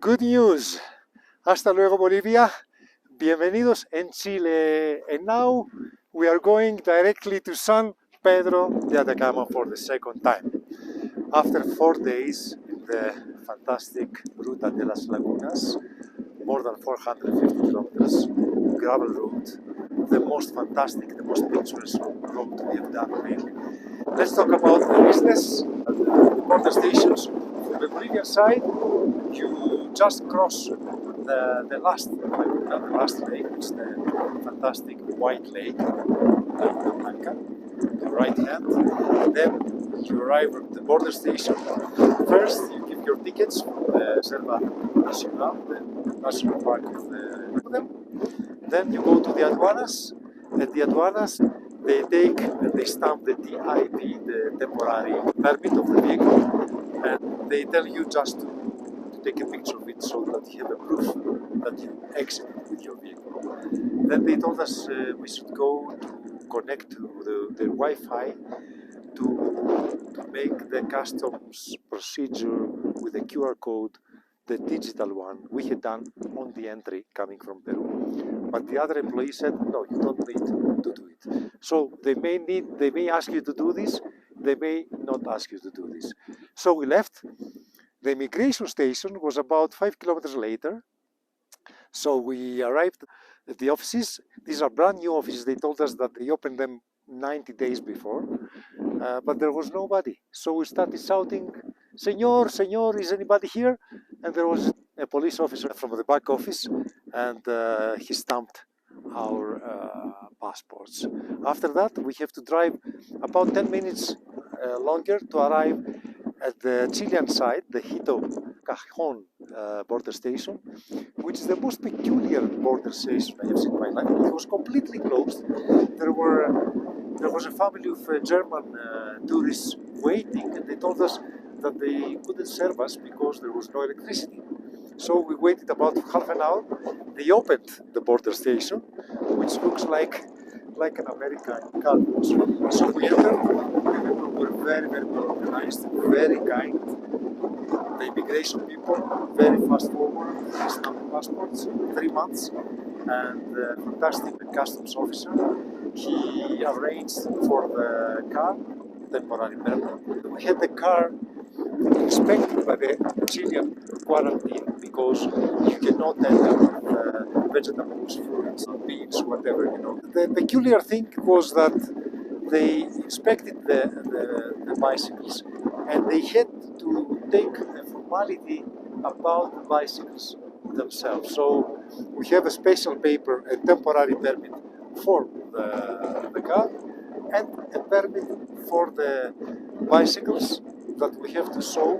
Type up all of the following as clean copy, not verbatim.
Good news. Hasta luego, Bolivia. Bienvenidos en Chile. And now we are going directly to San Pedro de Atacama for the second time. After 4 days in the fantastic Ruta de las Lagunas, more than 450 kilometers, gravel road, the most fantastic, the most picturesque road we have done lately. Let's talk about the business, the border stations. From the Bolivian side, you just cross the last lake, it's the fantastic white lake, Blanca, the right hand. Then you arrive at the border station. First, you give your tickets from the Selva Nacional, the national park of them. Then you go to the aduanas. At the aduanas, they stamp the TIP, the temporary permit of the vehicle, and they tell you just to take a picture of it so that you have a proof that you exited with your vehicle. Then they told us we should go to connect to the Wi-Fi to make the customs procedure with the QR code, the digital one we had done on the entry coming from Peru. But the other employee said, no, you don't need to do it. So they may ask you to do this, they may not ask you to do this. So we left. The immigration station was about 5 kilometers later. So we arrived at the offices. These are brand new offices. They told us that they opened them 90 days before, but there was nobody. So we started shouting, Señor, Señor, is anybody here? And there was a police officer from the back office, and he stamped our passports. After that, we have to drive about 10 minutes longer to arrive at the Chilean side, the Hito Cajón border station, which is the most peculiar border station I have seen in my life. It was completely closed. There was a family of German tourists waiting, and they told us that they couldn't serve us because there was no electricity. So we waited about half an hour. They opened the border station, which looks like an American car. So we entered. The people were very, very well organized, very kind. The immigration people, very fast forward, stamped passports, 3 months, and the fantastic customs officer, he arranged for the car, temporary permit. We had the car inspected by the Chilean quarantine because you cannot enter vegetables, fruits, beans, whatever, you know. The peculiar thing was that they inspected the bicycles, and they had to take a formality about the bicycles themselves. So we have a special paper, a temporary permit for the car, and a permit for the bicycles that we have to show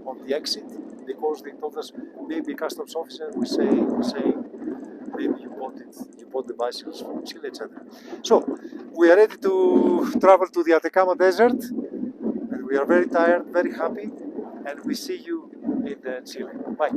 on the exit, because they told us maybe customs officer will say maybe you bought the bicycles from Chile, etc. So we are ready to travel to the Atacama Desert, and we are very tired, very happy, and we see you in Chile. Bye.